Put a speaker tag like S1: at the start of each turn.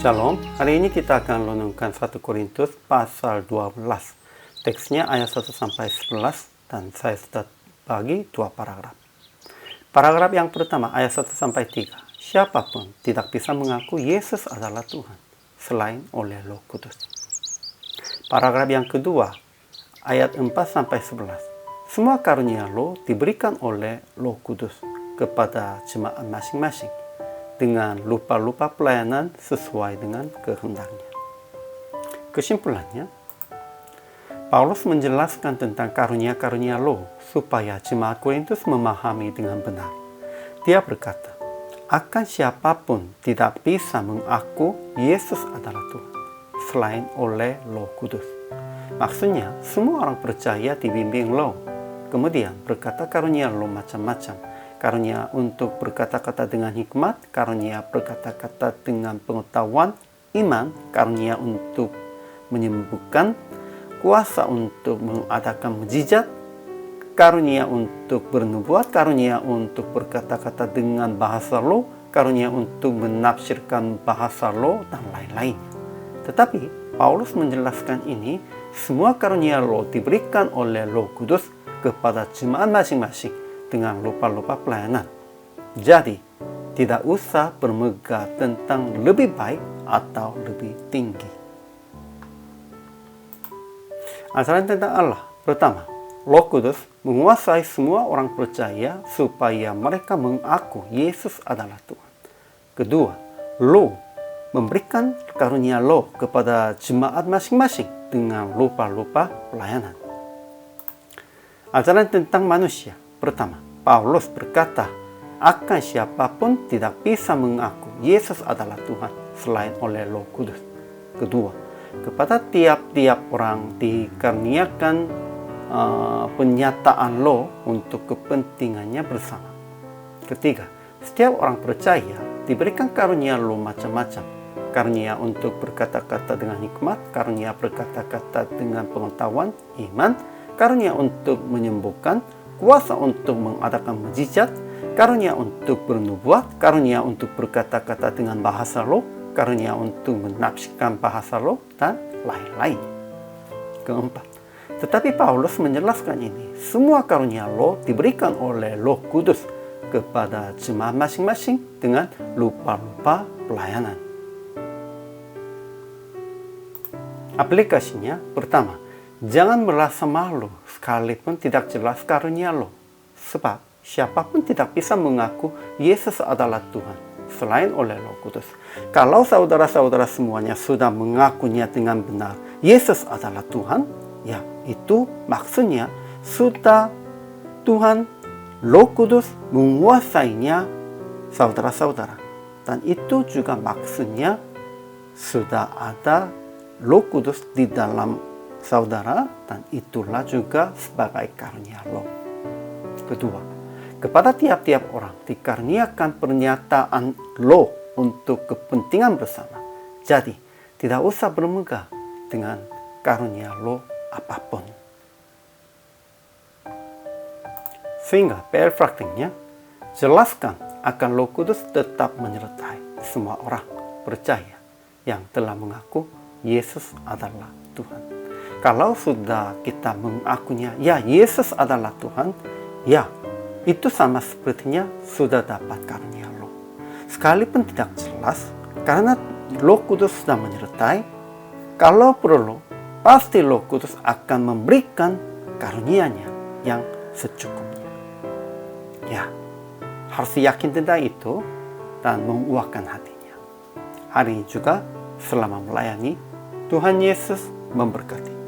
S1: Shalom, hari ini kita akan renungkan 1 Korintus pasal 12. Teksnya ayat 1-11 dan saya sudah bagi dua paragraf. Paragraf yang pertama ayat 1-3. Siapapun tidak bisa mengaku Yesus adalah Tuhan selain oleh Roh Kudus. Paragraf yang kedua ayat 4-11. Semua karunia Roh diberikan oleh Roh Kudus kepada jemaat masing-masing dengan lupa-lupa pelayanan sesuai dengan kehendaknya. Kesimpulannya, Paulus menjelaskan tentang karunia-karunia Roh supaya jemaat Korintus memahami dengan benar. Dia berkata, akan siapapun tidak bisa mengaku Yesus adalah Tuhan selain oleh Roh Kudus. Maksudnya, semua orang percaya dibimbing Roh, kemudian berkata karunia Roh macam-macam. Karunia untuk berkata-kata dengan hikmat, karunia berkata-kata dengan pengetahuan, iman, karunia untuk menyembuhkan, kuasa untuk mengadakan mukjizat, karunia untuk bernubuat, karunia untuk berkata-kata dengan bahasa Roh, karunia untuk menafsirkan bahasa Roh, dan lain-lain. Tetapi Paulus menjelaskan ini, semua karunia Roh diberikan oleh Roh Kudus kepada jemaat masing-masing dengan lupa-lupa pelayanan. Jadi, tidak usah bermegah tentang lebih baik atau lebih tinggi. Ajaran tentang Allah. Pertama, Roh Kudus menguasai semua orang percaya supaya mereka mengaku Yesus adalah Tuhan. Kedua, Roh memberikan karunia Roh kepada jemaat masing-masing dengan lupa-lupa pelayanan. Ajaran tentang manusia. Pertama, Paulus berkata, akan siapapun tidak bisa mengaku Yesus adalah Tuhan selain oleh Roh Kudus. Kedua, kepada tiap-tiap orang dikaruniakan penyataan Roh untuk kepentingannya bersama. Ketiga, setiap orang percaya diberikan karunia Roh macam-macam. Karunia untuk berkata-kata dengan hikmat, karunia berkata-kata dengan pengetahuan, iman, karunia untuk menyembuhkan, kuasa untuk mengadakan mukjizat, karunia untuk bernubuat, karunia untuk berkata-kata dengan bahasa Roh, karunia untuk menafsirkan bahasa Roh, dan lain-lain. Keempat, tetapi Paulus menjelaskan ini, semua karunia Roh diberikan oleh Roh Kudus kepada jemaat masing-masing dengan lupa-lupa pelayanan. Aplikasinya, pertama, jangan merasa malu sekalipun tidak jelas karunia Roh. Sebab siapapun tidak bisa mengaku Yesus adalah Tuhan selain oleh Roh Kudus. Kalau saudara-saudara semuanya sudah mengakunya dengan benar Yesus adalah Tuhan, ya itu maksudnya sudah Tuhan Roh Kudus menguasainya saudara-saudara. Dan itu juga maksudnya sudah ada Roh Kudus di dalam saudara, dan itulah juga sebagai karunia Roh. Kedua, kepada tiap-tiap orang dikaruniakan pernyataan Roh untuk kepentingan bersama. Jadi, tidak usah bermegah dengan karunia Roh apapun. Sehingga PR praktiknya, jelaskan akan Roh Kudus tetap menyertai semua orang percaya yang telah mengaku Yesus adalah Tuhan. Kalau sudah kita mengakunya, ya Yesus adalah Tuhan, ya itu sama sepertinya sudah dapat karunia Roh. Sekalipun tidak jelas, karena Roh Kudus sudah menyertai, kalau perlu, pasti Roh Kudus akan memberikan karunia-Nya yang secukupnya. Ya, harus yakin tentang itu dan menguatkan hatinya. Hari ini juga selama melayani, Tuhan Yesus memberkati.